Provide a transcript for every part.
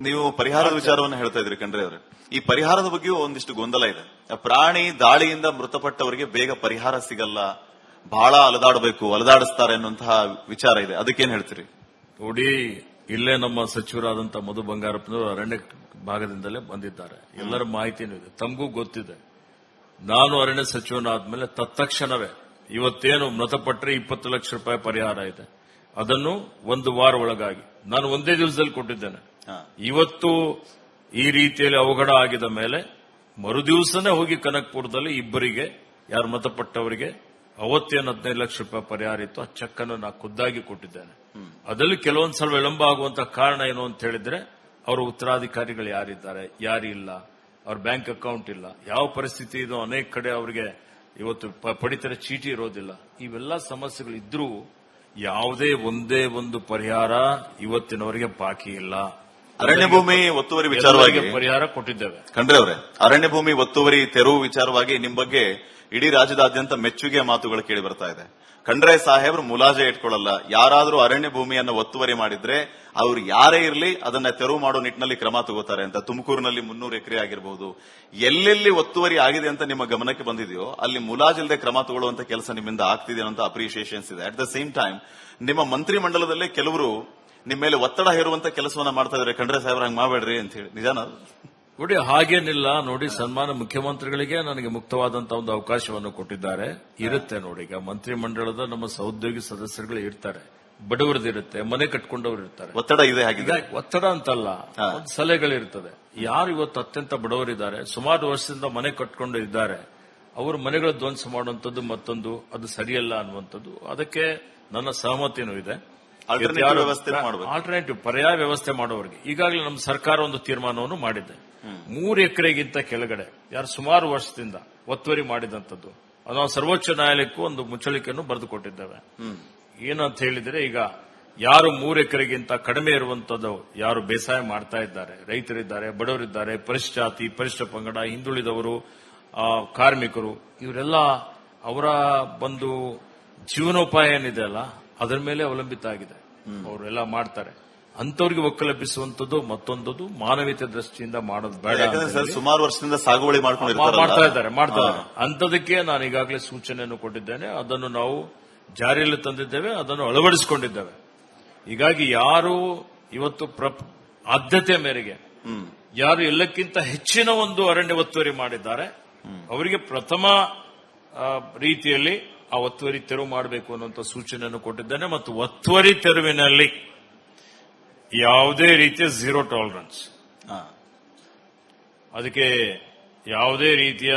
ನೀವು ಪರಿಹಾರದ ವಿಚಾರವನ್ನು ಹೇಳ್ತಾ ಇದ್ರಿ ಖಂಡ್ರೆ ಅವರೇ. ಈ ಪರಿಹಾರದ ಬಗ್ಗೆಯೂ ಒಂದಿಷ್ಟು ಗೊಂದಲ ಇದೆ. ಪ್ರಾಣಿ ದಾಳಿಯಿಂದ ಮೃತಪಟ್ಟವರಿಗೆ ಬೇಗ ಪರಿಹಾರ ಸಿಗಲ್ಲ, ಬಹಳ ಅಲದಾಡಿಸ್ತಾರೆ ಅನ್ನುವಂತಹ ವಿಚಾರ ಇದೆ. ಅದಕ್ಕೇನ್ ಹೇಳ್ತೀರಿ? ನೋಡಿ, ಇಲ್ಲೇ ನಮ್ಮ ಸಚಿವರಾದಂತ ಮಧು ಬಂಗಾರಪ್ಪನವರು ಅರಣ್ಯ ಭಾಗದಿಂದಲೇ ಬಂದಿದ್ದಾರೆ. ಎಲ್ಲರ ಮಾಹಿತಿನೂ ಇದೆ, ತಮಗೂ ಗೊತ್ತಿದೆ. ನಾನು ಅರಣ್ಯ ಸಚಿವನಾದ್ಮೇಲೆ ತತ್ಕ್ಷಣವೇ ಇವತ್ತೇನು ಮೃತಪಟ್ಟರೆ 20 ಲಕ್ಷ ರೂಪಾಯಿ ಪರಿಹಾರ ಇದೆ, ಅದನ್ನು 1 ವಾರ ಒಳಗಾಗಿ ನಾನು ಒಂದೇ ದಿವಸದಲ್ಲಿ ಕೊಟ್ಟಿದ್ದೇನೆ. ಇವತ್ತು ಈ ರೀತಿಯಲ್ಲಿ ಅವಘಡ ಆಗಿದ ಮೇಲೆ ಮರುದಿವಸನೇ ಹೋಗಿ ಕನಕಪುರದಲ್ಲಿ ಇಬ್ಬರಿಗೆ, ಯಾರು ಮೃತಪಟ್ಟವರಿಗೆ ಅವತ್ತೇನು 15 ಲಕ್ಷ ರೂಪಾಯಿ ಪರಿಹಾರ ಇತ್ತು, ಆ ಚೆಕ್ ಅನ್ನು ನಾನು ಖುದ್ದಾಗಿ ಕೊಟ್ಟಿದ್ದೇನೆ. ಅದರಲ್ಲಿ ಕೆಲವೊಂದ್ಸಲ ವಿಳಂಬ ಆಗುವಂತಹ ಕಾರಣ ಏನು ಅಂತ ಹೇಳಿದ್ರೆ, ಅವರ ಉತ್ತರಾಧಿಕಾರಿಗಳು ಯಾರಿದ್ದಾರೆ, ಯಾರಿಲ್ಲ, ಅವ್ರ ಬ್ಯಾಂಕ್ ಅಕೌಂಟ್ ಇಲ್ಲ, ಯಾವ ಪರಿಸ್ಥಿತಿ ಇದೋ, ಅನೇಕ ಕಡೆ ಅವರಿಗೆ ಇವತ್ತು ಪಡಿತರ ಚೀಟಿ ಇರೋದಿಲ್ಲ. ಇವೆಲ್ಲ ಸಮಸ್ಯೆಗಳಿದ್ರೂ ಯಾವುದೇ ಒಂದೇ ಒಂದು ಪರಿಹಾರ ಇವತ್ತಿನವರೆಗೆ ಬಾಕಿ ಇಲ್ಲ. ಅರಣ್ಯ ಭೂಮಿ ಒತ್ತುವರಿ ವಿಚಾರವಾಗಿ ಪರಿಹಾರ ಕೊಟ್ಟಿದ್ದೇವೆ. ಖಂಡ್ರೆ ಅವರೇ, ಅರಣ್ಯ ಭೂಮಿ ಒತ್ತುವರಿ ತೆರವು ವಿಚಾರವಾಗಿ ನಿಮ್ ಬಗ್ಗೆ ಇಡೀ ರಾಜ್ಯದಾದ್ಯಂತ ಮೆಚ್ಚುಗೆ ಮಾತುಗಳು ಕೇಳಿ ಬರ್ತಾ ಇದೆ. ಖಂಡ್ರೆ ಸಾಹೇಬ್ರು ಮುಲಾಜೆ ಇಟ್ಕೊಳ್ಳಲ್ಲ. ಯಾರಾದ್ರೂ ಅರಣ್ಯ ಭೂಮಿಯನ್ನು ಒತ್ತುವರಿ ಮಾಡಿದ್ರೆ ಅವ್ರು ಯಾರೇ ಇರಲಿ ಅದನ್ನ ತೆರವು ಮಾಡೋ ನಿಟ್ಟಿನಲ್ಲಿ ಕ್ರಮ ತಗೋತಾರೆ ಅಂತ. ತುಮಕೂರಿನಲ್ಲಿ 300 ಎಕರೆ ಆಗಿರಬಹುದು, ಎಲ್ಲೆಲ್ಲಿ ಒತ್ತುವರಿ ಆಗಿದೆ ಅಂತ ನಿಮ್ಮ ಗಮನಕ್ಕೆ ಬಂದಿದೆಯೋ ಅಲ್ಲಿ ಮುಲಾಜಿಲ್ಲದೆ ಕ್ರಮ ತಗೊಳ್ಳುವಂತ ಕೆಲಸ ನಿಮ್ಮಿಂದ ಆಗ್ತಿದೆ ಅಂತ ಅಪ್ರಿಷಿಯೇಷನ್ಸ್ ಇದೆ. ಅಟ್ ದ ಸೇಮ್ ಟೈಮ್ ನಿಮ್ಮ ಮಂತ್ರಿ ಮಂಡಲದಲ್ಲೇ ಕೆಲವರು ನಿಮ್ಮ ಮೇಲೆ ಒತ್ತಡ ಹೇರುವಂತ ಕೆಲಸವನ್ನ ಮಾಡ್ತಾ ಇದ್ದಾರೆ. ಖಂಡ್ರೆ ಸಾಹೇಬ್ರ ಹಂಗ್ ಮಾಡಬೇಡ್ರಿ ಅಂತ ಹೇಳಿ, ನಿಜಾನ? ನೋಡಿ, ಹಾಗೇನಿಲ್ಲ. ನೋಡಿ, ಸನ್ಮಾನ ಮುಖ್ಯಮಂತ್ರಿಗಳಿಗೆ ನನಗೆ ಮುಕ್ತವಾದಂತಹ ಒಂದು ಅವಕಾಶವನ್ನು ಕೊಟ್ಟಿದ್ದಾರೆ. ಇರುತ್ತೆ ನೋಡಿ, ಈಗ ಮಂತ್ರಿ ಮಂಡಲದ ನಮ್ಮ ಸಹೋದ್ಯೋಗಿ ಸದಸ್ಯರುಗಳು ಇರ್ತಾರೆ, ಬಡವರದಿರುತ್ತೆ, ಮನೆ ಕಟ್ಕೊಂಡವ್ರು ಇರ್ತಾರೆ. ಒತ್ತಡ ಇದೆ, ಹಾಗಿದೆ ಒತ್ತಡ ಅಂತಲ್ಲ, ಒಂದು ಸಲಹೆಗಳಿರ್ತದೆ. ಯಾರು ಇವತ್ತು ಅತ್ಯಂತ ಬಡವರಿದ್ದಾರೆ, ಸುಮಾರು ವರ್ಷದಿಂದ ಮನೆ ಕಟ್ಕೊಂಡು ಇದ್ದಾರೆ, ಅವ್ರ ಮನೆಗಳ ಧ್ವಂಸ ಮಾಡುವಂತದ್ದು ಮತ್ತೊಂದು, ಅದು ಸರಿಯಲ್ಲ ಅನ್ನುವಂಥದ್ದು. ಅದಕ್ಕೆ ನನ್ನ ಸಹಮತಿನೂ ಇದೆ. ಆಲ್ಟರ್ನೇಟಿವ್ ಪರ್ಯಾಯ ವ್ಯವಸ್ಥೆ ಮಾಡೋರಿಗೆ ಈಗಾಗಲೇ ನಮ್ಮ ಸರ್ಕಾರ ಒಂದು ತೀರ್ಮಾನವನ್ನು ಮಾಡಿದೆ. 3 ಎಕರೆಗಿಂತ ಕೆಳಗಡೆ ಯಾರು ಸುಮಾರು ವರ್ಷದಿಂದ ಒತ್ತುವರಿ ಮಾಡಿದಂಥದ್ದು, ನಾವು ಸರ್ವೋಚ್ಚ ನ್ಯಾಯಾಲಯಕ್ಕೂ ಒಂದು ಮುಚ್ಚಳಿಕೆಯನ್ನು ಬರೆದು ಕೊಟ್ಟಿದ್ದೇವೆ. ಏನಂತ ಹೇಳಿದ್ರೆ, ಈಗ ಯಾರು 3 ಎಕರೆಗಿಂತ ಕಡಿಮೆ ಇರುವಂತದ್ದು, ಯಾರು ಬೇಸಾಯ ಮಾಡ್ತಾ ಇದ್ದಾರೆ, ರೈತರಿದ್ದಾರೆ, ಬಡವರಿದ್ದಾರೆ, ಪರಿಶಿಷ್ಟ ಜಾತಿ, ಪರಿಶಿಷ್ಟ ಪಂಗಡ, ಹಿಂದುಳಿದವರು, ಕಾರ್ಮಿಕರು, ಇವರೆಲ್ಲ ಅವರ ಒಂದು ಜೀವನೋಪಾಯ ಏನಿದೆ ಅಲ್ಲ ಅದರ ಮೇಲೆ ಅವಲಂಬಿತ ಆಗಿದೆ. ಅವರೆಲ್ಲ ಮಾಡ್ತಾರೆ. ಅಂತವ್ರಿಗೆ ಒಕ್ಕಲೆಬ್ಬಿಸುವಂತದ್ದು ಮತ್ತೊಂದು ಮಾನವೀಯತೆ ದೃಷ್ಟಿಯಿಂದ ಮಾಡೋದು ಬೇಡ. ಸುಮಾರು ವರ್ಷದಿಂದ ಸಾಗುವಳಿ ಮಾಡ್ತಾ ಇದ್ದಾರೆ. ಅಂತದಕ್ಕೆ ನಾನು ಈಗಾಗಲೇ ಸೂಚನೆಯನ್ನು ಕೊಟ್ಟಿದ್ದೇನೆ. ಅದನ್ನು ನಾವು ಜಾರಿಯಲ್ಲಿ ತಂದಿದ್ದೇವೆ, ಅದನ್ನು ಅಳವಡಿಸಿಕೊಂಡಿದ್ದೇವೆ. ಹೀಗಾಗಿ ಯಾರು ಇವತ್ತು ಆದ್ಯತೆ ಮೇರೆಗೆ ಯಾರು ಎಲ್ಲಕ್ಕಿಂತ ಹೆಚ್ಚಿನ ಒಂದು ಅರಣ್ಯ ಒತ್ತುವರಿ ಮಾಡಿದ್ದಾರೆ ಅವರಿಗೆ ಪ್ರಥಮ ರೀತಿಯಲ್ಲಿ ಆ ಒತ್ತುವರಿ ತೆರವು ಮಾಡಬೇಕು ಅನ್ನುವಂಥ ಸೂಚನೆಯನ್ನು ಕೊಟ್ಟಿದ್ದೇನೆ. ಮತ್ತು ಒತ್ತುವರಿ ತೆರವಿನಲ್ಲಿ ಯಾವುದೇ ರೀತಿಯ ಝೀರೋ ಟಾಲರೆನ್ಸ್, ಅದಕ್ಕೆ ಯಾವುದೇ ರೀತಿಯ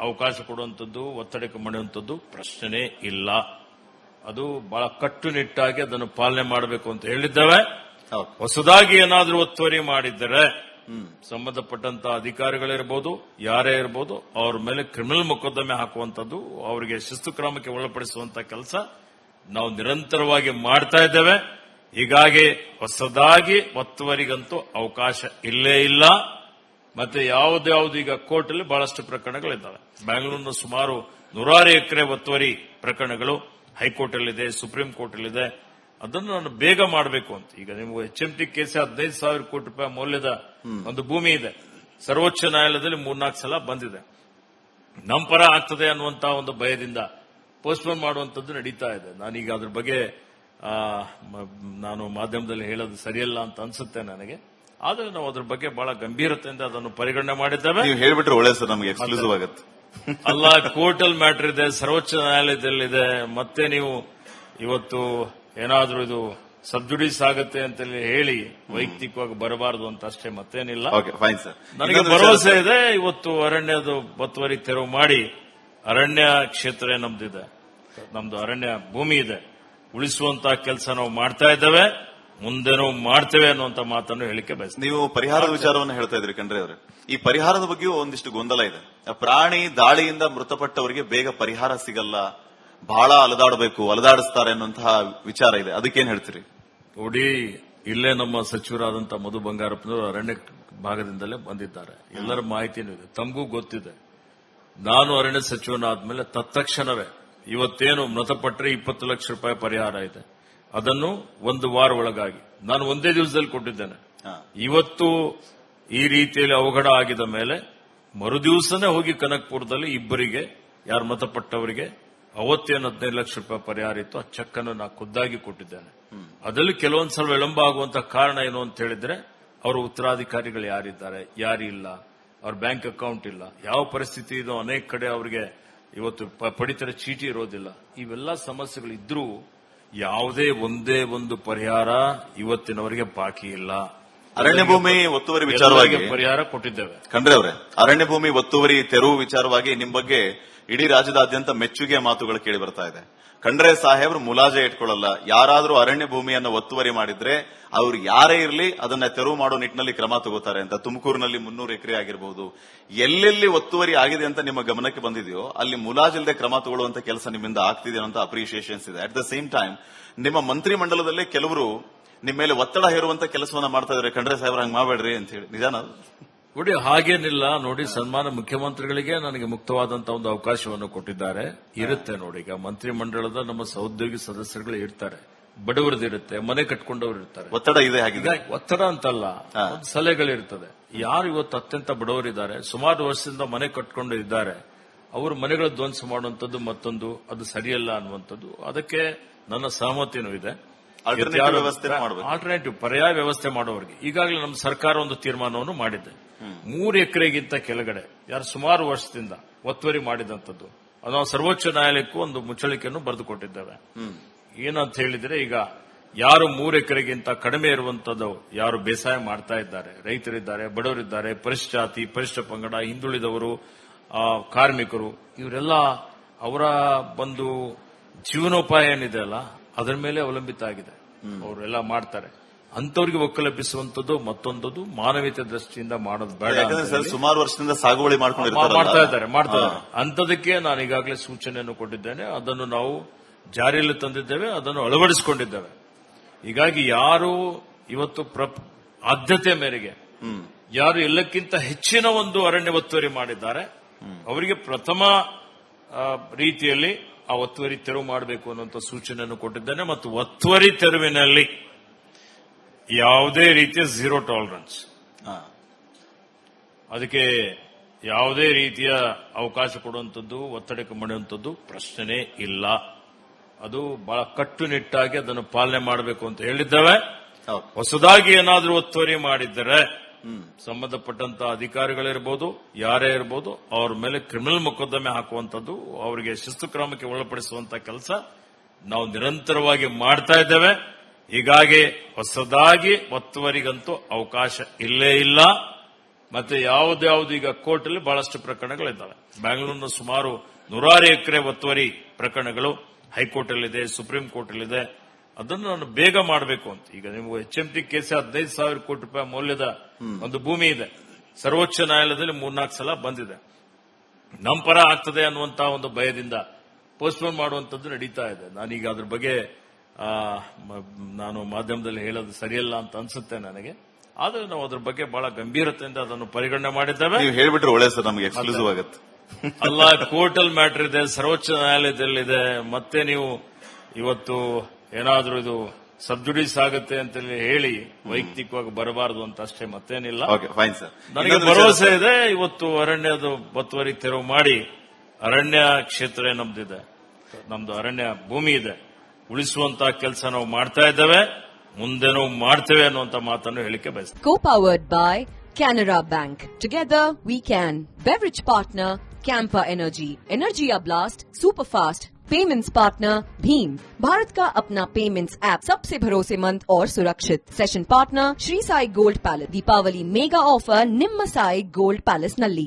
ಅವಕಾಶ ಕೊಡುವಂಥದ್ದು, ಒತ್ತಡಕ್ಕೆ ಮಾಡುವಂಥದ್ದು ಪ್ರಶ್ನೆ ಇಲ್ಲ. ಅದು ಬಹಳ ಕಟ್ಟುನಿಟ್ಟಾಗಿ ಅದನ್ನು ಪಾಲನೆ ಮಾಡಬೇಕು ಅಂತ ಹೇಳಿದ್ದೇವೆ. ಹೊಸದಾಗಿ ಏನಾದರೂ ಒತ್ತುವರಿ ಮಾಡಿದ್ದರೆ ಸಂಬಂಧಪಟ್ಟಂತ ಅಧಿಕಾರಿಗಳಿರ್ಬೋದು, ಯಾರೇ ಇರಬಹುದು, ಅವ್ರ ಮೇಲೆ ಕ್ರಿಮಿನಲ್ ಮೊಕದ್ದಮೆ ಹಾಕುವಂಥದ್ದು, ಅವರಿಗೆ ಶಿಸ್ತು ಕ್ರಮಕ್ಕೆ ಒಳಪಡಿಸುವಂತ ಕೆಲಸ ನಾವು ನಿರಂತರವಾಗಿ ಮಾಡ್ತಾ ಇದ್ದೇವೆ. ಹೀಗಾಗಿ ಹೊಸದಾಗಿ ಒತ್ತುವರಿಗಂತೂ ಅವಕಾಶ ಇಲ್ಲೇ ಇಲ್ಲ. ಮತ್ತೆ ಯಾವ್ದು ಈಗ ಕೋರ್ಟ್ ಅಲ್ಲಿ ಬಹಳಷ್ಟು ಪ್ರಕರಣಗಳಿದ್ದಾವೆ. ಬೆಂಗಳೂರಿನ ಸುಮಾರು 100 ಎಕರೆ ಒತ್ತುವರಿ ಪ್ರಕರಣಗಳು ಹೈಕೋರ್ಟ್ ಅಲ್ಲಿದೆ, ಸುಪ್ರೀಂ ಕೋರ್ಟ್ ಅಲ್ಲಿದೆ. ಅದನ್ನು ನಾನು ಬೇಗ ಮಾಡಬೇಕು ಅಂತ. ಈಗ ನಿಮಗೆ HMT ಕೇಸ್ 15,000 ಕೋಟಿ ರೂಪಾಯಿ ಮೌಲ್ಯದ ಒಂದು ಭೂಮಿ ಇದೆ, ಸರ್ವೋಚ್ಚ ನ್ಯಾಯಾಲಯದಲ್ಲಿ 3-4 ಸಲ ಬಂದಿದೆ. ನಮ್ಮ ಪರ ಆಗ್ತದೆ ಅನ್ನುವಂತ ಒಂದು ಭಯದಿಂದ ಪೋಸ್ಟ್ಪೋನ್ ಮಾಡುವಂತದ್ದು ನಡೀತಾ ಇದೆ. ನಾನೀಗ ಅದ್ರ ಬಗ್ಗೆ ನಾನು ಮಾಧ್ಯಮದಲ್ಲಿ ಹೇಳೋದು ಸರಿಯಲ್ಲ ಅಂತ ಅನ್ಸುತ್ತೆ ನನಗೆ. ಆದ್ರೆ ನಾವು ಅದ್ರ ಬಗ್ಗೆ ಬಹಳ ಗಂಭೀರತೆಯಿಂದ ಅದನ್ನು ಪರಿಗಣನೆ ಮಾಡಿದ್ದೇವೆ. ನೀವು ಹೇಳ್ಬಿಟ್ರೆ ಒಳ್ಳೆ ಸರ್, ನಮಗೆ ಎಕ್ಸ್ಕ್ಲೂಸಿವ್ ಆಗುತ್ತೆ. ಅಲ್ಲ, ಕೋರ್ಟ್ ಅಲ್ಲಿ ಮ್ಯಾಟರ್ ಇದೆ, ಸರ್ವೋಚ್ಚ ನ್ಯಾಯಾಲಯದಲ್ಲಿದೆ. ಮತ್ತೆ ನೀವು ಇವತ್ತು ಏನಾದ್ರೂ ಇದು ಸಬ್ಜುಡಿಸ್ ಆಗುತ್ತೆ ಅಂತ ಹೇಳಿ ವೈಯಕ್ತಿಕವಾಗಿ ಬರಬಾರದು ಅಂತ ಅಷ್ಟೇ, ಮತ್ತೇನಿಲ್ಲ. ನನಗೆ ಭರವಸೆ ಇದೆ. ಇವತ್ತು ಅರಣ್ಯದ ಒತ್ತುವರಿ ತೆರವು ಮಾಡಿ ಅರಣ್ಯ ಕ್ಷೇತ್ರ ನಮ್ದಿದೆ, ನಮ್ದು ಅರಣ್ಯ ಭೂಮಿ ಇದೆ, ಉಳಿಸುವಂತಹ ಕೆಲಸ ನಾವು ಮಾಡ್ತಾ ಇದ್ದೇವೆ, ಮುಂದೆನೂ ಮಾಡ್ತೇವೆ ಅನ್ನುವಂತ ಮಾತನ್ನು ಹೇಳಿಕೆ ಬಯಸ್ತೀನಿ. ನೀವು ಪರಿಹಾರದ ವಿಚಾರವನ್ನು ಹೇಳ್ತಾ ಇದ್ರಿ ಖಂಡ್ರೆ ಅವರೇ. ಈ ಪರಿಹಾರದ ಬಗ್ಗೆಯೂ ಒಂದಿಷ್ಟು ಗೊಂದಲ ಇದೆ. ಪ್ರಾಣಿ ದಾಳಿಯಿಂದ ಮೃತಪಟ್ಟವರಿಗೆ ಬೇಗ ಪರಿಹಾರ ಸಿಗಲ್ಲ, ಬಹಳ ಅಲದಾಡಿಸ್ತಾರೆ ಅನ್ನುವಂತಹ ವಿಚಾರ ಇದೆ. ಅದಕ್ಕೇನ್ ಹೇಳ್ತೀರಿ? ನೋಡಿ, ಇಲ್ಲೇ ನಮ್ಮ ಸಚಿವರಾದಂತ ಮಧು ಬಂಗಾರಪ್ಪನವರು ಅರಣ್ಯ ಭಾಗದಿಂದಲೇ ಬಂದಿದ್ದಾರೆ. ಎಲ್ಲರ ಮಾಹಿತಿನೂ ಇದೆ, ತಮಗೂ ಗೊತ್ತಿದೆ. ನಾನು ಅರಣ್ಯ ಸಚಿವನಾದ್ಮೇಲೆ ತತ್ಕ್ಷಣವೇ ಇವತ್ತೇನು ಮೃತಪಟ್ಟರೆ 20 ಲಕ್ಷ ರೂಪಾಯಿ ಪರಿಹಾರ ಇದೆ, ಅದನ್ನು 1 ವಾರ ಒಳಗಾಗಿ ನಾನು ಒಂದೇ ದಿವಸದಲ್ಲಿ ಕೊಟ್ಟಿದ್ದೇನೆ. ಇವತ್ತು ಈ ರೀತಿಯಲ್ಲಿ ಅವಘಡ ಆಗಿದ ಮೇಲೆ ಮರುದಿವಸನೇ ಹೋಗಿ ಕನಕಪುರದಲ್ಲಿ ಇಬ್ಬರಿಗೆ ಯಾರು ಮತಪಟ್ಟವರಿಗೆ ಅವತ್ತೇನು 15 ಲಕ್ಷ ರೂಪಾಯಿ ಪರಿಹಾರ ಇತ್ತು ಆ ಚೆಕ್ ಅನ್ನು ನಾ ಖುದ್ದಾಗಿ ಕೊಟ್ಟಿದ್ದೇನೆ. ಅದರಲ್ಲಿ ಕೆಲವೊಂದ್ಸಲ ವಿಳಂಬ ಆಗುವಂತ ಕಾರಣ ಏನು ಅಂತ ಹೇಳಿದ್ರೆ ಅವರ ಉತ್ತರಾಧಿಕಾರಿಗಳು ಯಾರಿದ್ದಾರೆ, ಯಾರಿಲ್ಲ, ಅವ್ರ ಬ್ಯಾಂಕ್ ಅಕೌಂಟ್ ಇಲ್ಲ, ಯಾವ ಪರಿಸ್ಥಿತಿ ಇದೋ ಅನೇಕ ಕಡೆ ಅವರಿಗೆ ಇವತ್ತು ಪಡಿತರ ಚೀಟಿ ಇರೋದಿಲ್ಲ. ಇವೆಲ್ಲ ಸಮಸ್ಯೆಗಳಿದ್ರೂ ಯಾವುದೇ ಒಂದೇ ಒಂದು ಪರಿಹಾರ ಇವತ್ತಿನವರೆಗೆ ಬಾಕಿ ಇಲ್ಲ. ಅರಣ್ಯ ಭೂಮಿ ಒತ್ತುವರಿ ವಿಚಾರವಾಗಿ ಪರಿಹಾರ ಕೊಟ್ಟಿದ್ದೇವೆ. ಖಂಡ್ರೆ ಅವರೇ, ಅರಣ್ಯ ಭೂಮಿ ಒತ್ತುವರಿ ತೆರವು ವಿಚಾರವಾಗಿ ನಿಮ್ ಬಗ್ಗೆ ಇಡೀ ರಾಜ್ಯದಾದ್ಯಂತ ಮೆಚ್ಚುಗೆ ಮಾತುಗಳು ಕೇಳಿ ಬರ್ತಾ ಇದೆ. ಖಂಡ್ರೆ ಸಾಹೇಬ್ರು ಮುಲಾಜೆ ಇಟ್ಕೊಳ್ಳಲ್ಲ. ಯಾರಾದ್ರೂ ಅರಣ್ಯ ಭೂಮಿಯನ್ನು ಒತ್ತುವರಿ ಮಾಡಿದ್ರೆ ಅವ್ರು ಯಾರೇ ಇರಲಿ ಅದನ್ನ ತೆರವು ಮಾಡೋ ನಿಟ್ಟಿನಲ್ಲಿ ಕ್ರಮ ತಗೋತಾರೆ ಅಂತ. ತುಮಕೂರಿನಲ್ಲಿ 300 ಎಕರೆ ಆಗಿರಬಹುದು, ಎಲ್ಲೆಲ್ಲಿ ಒತ್ತುವರಿ ಆಗಿದೆ ಅಂತ ನಿಮ್ಮ ಗಮನಕ್ಕೆ ಬಂದಿದೆಯೋ ಅಲ್ಲಿ ಮುಲಾಜಿಲ್ಲದೆ ಕ್ರಮ ತಗೊಳ್ಳುವಂತ ಕೆಲಸ ನಿಮ್ಮಿಂದ ಆಗ್ತಿದೆ ಅಂತ ಅಪ್ರಿಷಿಯೇಷನ್ಸ್ ಇದೆ. ಅಟ್ ದ ಸೇಮ್ ಟೈಮ್ ನಿಮ್ಮ ಮಂತ್ರಿ ಮಂಡಲದಲ್ಲೇ ಕೆಲವರು ನಿಮ್ಮ ಮೇಲೆ ಒತ್ತಡ ಹೇರುವಂತ ಕೆಲಸವನ್ನ ಮಾಡ್ತಾ ಇದ್ದಾರೆ. ಖಂಡ್ರೆ ಸಾಹೇಬ್ರ ಹಂಗ್ ಮಾಡಬೇಡ್ರಿ ಅಂತ ಹೇಳಿ, ನಿಜಾನ? ನೋಡಿ, ಹಾಗೇನಿಲ್ಲ. ನೋಡಿ, ಸನ್ಮಾನ ಮುಖ್ಯಮಂತ್ರಿಗಳಿಗೆ ನನಗೆ ಮುಕ್ತವಾದಂತಹ ಒಂದು ಅವಕಾಶವನ್ನು ಕೊಟ್ಟಿದ್ದಾರೆ. ಇರುತ್ತೆ ನೋಡಿ, ಈಗ ಮಂತ್ರಿ ಮಂಡಳದ ನಮ್ಮ ಸಹೋದ್ಯೋಗಿ ಸದಸ್ಯರುಗಳು ಇರ್ತಾರೆ, ಬಡವರದಿರುತ್ತೆ, ಮನೆ ಕಟ್ಕೊಂಡವ್ರು ಇರ್ತಾರೆ. ಒತ್ತಡ ಇದೆ, ಹಾಗಿದೆ ಒತ್ತಡ ಅಂತಲ್ಲ, ಒಂದು ಸಲಹೆಗಳಿರ್ತದೆ. ಯಾರು ಇವತ್ತು ಅತ್ಯಂತ ಬಡವರಿದ್ದಾರೆ, ಸುಮಾರು ವರ್ಷದಿಂದ ಮನೆ ಕಟ್ಕೊಂಡು ಇದ್ದಾರೆ, ಅವರು ಮನೆಗಳ ಧ್ವಂಸ ಮಾಡುವಂತದ್ದು ಮತ್ತೊಂದು, ಅದು ಸರಿಯಲ್ಲ ಅನ್ನುವಂಥದ್ದು. ಅದಕ್ಕೆ ನನ್ನ ಸಹಮತಿನೂ ಇದೆ. ಆಲ್ಟರ್ನೇಟಿವ್ ಪರ್ಯಾಯ ವ್ಯವಸ್ಥೆ ಮಾಡೋರಿಗೆ ಈಗಾಗಲೇ ನಮ್ಮ ಸರ್ಕಾರ ಒಂದು ತೀರ್ಮಾನವನ್ನು ಮಾಡಿದೆ. 3 ಎಕರೆಗಿಂತ ಕೆಳಗಡೆ ಯಾರು ಸುಮಾರು ವರ್ಷದಿಂದ ಒತ್ತುವರಿ ಮಾಡಿದಂಥದ್ದು ನಾವು ಸರ್ವೋಚ್ಚ ನ್ಯಾಯಾಲಯಕ್ಕೂ ಒಂದು ಮುಚ್ಚಳಿಕೆಯನ್ನು ಬರೆದುಕೊಟ್ಟಿದ್ದೇವೆ. ಏನಂತ ಹೇಳಿದ್ರೆ, ಈಗ ಯಾರು 3 ಎಕರೆಗಿಂತ ಕಡಿಮೆ ಇರುವಂತದ್ದು ಯಾರು ಬೇಸಾಯ ಮಾಡ್ತಾ ಇದ್ದಾರೆ, ರೈತರಿದ್ದಾರೆ, ಬಡವರಿದ್ದಾರೆ, ಪರಿಶಿಷ್ಟ ಜಾತಿ, ಪರಿಶಿಷ್ಟ ಪಂಗಡ, ಹಿಂದುಳಿದವರು, ಕಾರ್ಮಿಕರು, ಇವರೆಲ್ಲ ಅವರ ಒಂದು ಜೀವನೋಪಾಯ ಏನಿದೆ ಅಲ್ಲ ಅದರ ಮೇಲೆ ಅವಲಂಬಿತ ಆಗಿದೆ. ಅವರೆಲ್ಲ ಮಾಡ್ತಾರೆ. ಅಂತವರಿಗೆ ಒಕ್ಕಲೆಬ್ಬಿಸುವಂತದ್ದು ಮತ್ತೊಂದದು ಮಾನವೀಯತೆ ದೃಷ್ಟಿಯಿಂದ ಮಾಡೋದು ಬೇಡ. ಸುಮಾರು ವರ್ಷದಿಂದ ಸಾಗುವಳಿ ಮಾಡ್ತಾ ಇದ್ದಾರೆ. ಅಂತದಕ್ಕೆ ನಾನು ಈಗಾಗಲೇ ಸೂಚನೆಯನ್ನು ಕೊಟ್ಟಿದ್ದೇನೆ. ಅದನ್ನು ನಾವು ಜಾರಿಯಲ್ಲಿ ತಂದಿದ್ದೇವೆ, ಅದನ್ನು ಅಳವಡಿಸಿಕೊಂಡಿದ್ದೇವೆ. ಹೀಗಾಗಿ ಯಾರು ಇವತ್ತು ಆದ್ಯತೆ ಮೇರೆಗೆ ಯಾರು ಎಲ್ಲಕ್ಕಿಂತ ಹೆಚ್ಚಿನ ಒಂದು ಅರಣ್ಯ ಒತ್ತುವರಿ ಮಾಡಿದ್ದಾರೆ ಅವರಿಗೆ ಪ್ರಥಮ ರೀತಿಯಲ್ಲಿ ಆ ಒತ್ತುವರಿ ತೆರವು ಮಾಡಬೇಕು ಅನ್ನುವಂಥ ಸೂಚನೆಯನ್ನು ಕೊಟ್ಟಿದ್ದೇನೆ. ಮತ್ತು ಒತ್ತುವರಿ ತೆರವಿನಲ್ಲಿ ಯಾವುದೇ ರೀತಿಯ ಝೀರೋ ಟಾಲರೆನ್ಸ್, ಅದಕ್ಕೆ ಯಾವುದೇ ರೀತಿಯ ಅವಕಾಶ ಕೊಡುವಂಥದ್ದು, ಒತ್ತಡಕ್ಕೆ ಮಾಡುವಂಥದ್ದು ಪ್ರಶ್ನೆ ಇಲ್ಲ. ಅದು ಬಹಳ ಕಟ್ಟುನಿಟ್ಟಾಗಿ ಅದನ್ನು ಪಾಲನೆ ಮಾಡಬೇಕು ಅಂತ ಹೇಳಿದ್ದೇವೆ. ಹೊಸದಾಗಿ ಏನಾದರೂ ಒತ್ತುವರಿ ಮಾಡಿದ್ದರೆ ಸಂಬಂಧಪಟ್ಟಂತ ಅಧಿಕಾರಿಗಳಿರ್ಬೋದು, ಯಾರೇ ಇರ್ಬೋದು, ಅವ್ರ ಮೇಲೆ ಕ್ರಿಮಿನಲ್ ಮೊಕದ್ದಮೆ ಹಾಕುವಂಥದ್ದು, ಅವರಿಗೆ ಶಿಸ್ತು ಕ್ರಮಕ್ಕೆ ಒಳಪಡಿಸುವಂತ ಕೆಲಸ ನಾವು ನಿರಂತರವಾಗಿ ಮಾಡ್ತಾ ಇದ್ದೇವೆ. ಹೀಗಾಗಿ ಹೊಸದಾಗಿ ಒತ್ತುವರಿಗಂತೂ ಅವಕಾಶ ಇಲ್ಲೇ ಇಲ್ಲ. ಮತ್ತೆ ಯಾವ್ದು ಈಗ ಕೋರ್ಟ್ ಅಲ್ಲಿ ಬಹಳಷ್ಟು ಪ್ರಕರಣಗಳಿದ್ದಾವೆ. ಬೆಂಗಳೂರಿನ ಸುಮಾರು 106 ಎಕರೆ ಒತ್ತುವರಿ ಪ್ರಕರಣಗಳು ಹೈಕೋರ್ಟ್ ಅಲ್ಲಿದೆ, ಸುಪ್ರೀಂ ಕೋರ್ಟ್ ಅಲ್ಲಿದೆ. ಅದನ್ನು ನಾನು ಬೇಗ ಮಾಡಬೇಕು ಅಂತ. ಈಗ ನೀವು HMT ಕೇಸ್ 15,000 ಕೋಟಿ ರೂಪಾಯಿ ಮೌಲ್ಯದ ಒಂದು ಭೂಮಿ ಇದೆ, ಸರ್ವೋಚ್ಚ ನ್ಯಾಯಾಲಯದಲ್ಲಿ 3-4 ಸಲ ಬಂದಿದೆ. ನಮ್ಮ ಪರ ಆಗ್ತದೆ ಅನ್ನುವಂತಹ ಒಂದು ಭಯದಿಂದ ಪೋಸ್ಟ್ಪೋನ್ ಮಾಡುವಂತದ್ದು ನಡೀತಾ ಇದೆ. ನಾನೀಗ ಅದ್ರ ಬಗ್ಗೆ ನಾನು ಮಾಧ್ಯಮದಲ್ಲಿ ಹೇಳೋದು ಸರಿಯಲ್ಲ ಅಂತ ಅನ್ಸುತ್ತೆ ನನಗೆ. ಆದ್ರೆ ನಾವು ಅದ್ರ ಬಗ್ಗೆ ಬಹಳ ಗಂಭೀರತೆಯಿಂದ ಅದನ್ನು ಪರಿಗಣನೆ ಮಾಡಿದ್ದೇವೆ. ನೀವು ಹೇಳ್ಬಿಟ್ರೆ ಒಳ್ಳೆ ಸರ್, ನಮಗೆ ಎಕ್ಸ್ಕ್ಲೂಸಿವ್ ಆಗುತ್ತೆ. ಅಲ್ಲ, ಕೋರ್ಟಲ್ ಮ್ಯಾಟರ್ ಇದೆ, ಸರ್ವೋಚ್ಚ ನ್ಯಾಯಾಲಯದಲ್ಲಿದೆ. ಮತ್ತೆ ನೀವು ಇವತ್ತು ಏನಾದ್ರೂ ಇದು ಸಬ್ಜುಡಿಸ್ ಆಗುತ್ತೆ ಅಂತ ಹೇಳಿ ವೈಯಕ್ತಿಕವಾಗಿ ಬರಬಾರದು ಅಂತ ಅಷ್ಟೇ, ಮತ್ತೇನಿಲ್ಲ. ನನಗೆ ಭರವಸೆ ಇದೆ. ಇವತ್ತು ಅರಣ್ಯದ ಒತ್ತುವರಿ ತೆರವು ಮಾಡಿ ಅರಣ್ಯ ಕ್ಷೇತ್ರ ನಮ್ದಿದೆ, ನಮ್ದು ಅರಣ್ಯ ಭೂಮಿ ಇದೆ, ಉಳಿಸುವಂತಹ ಕೆಲಸ ನಾವು ಮಾಡ್ತಾ ಇದ್ದೇವೆ, ಮುಂದೆನೂ ಮಾಡ್ತೇವೆ ಅನ್ನುವಂತ ಮಾತನ್ನು ಹೇಳಿಕೆ ಬಯಸ್ತೇನೆ. Co-powered by Canara Bank. Together we can. Beverage partner Campa Energy. Energy Blast Super Fast. Payments partner भीम, भारत का अपना पेमेंट्स ऐप, सबसे भरोसेमंद और सुरक्षित. Session partner Shri Sai gold palace. Deepawali mega offer निम्म साई गोल्ड पैलेस नल्ली.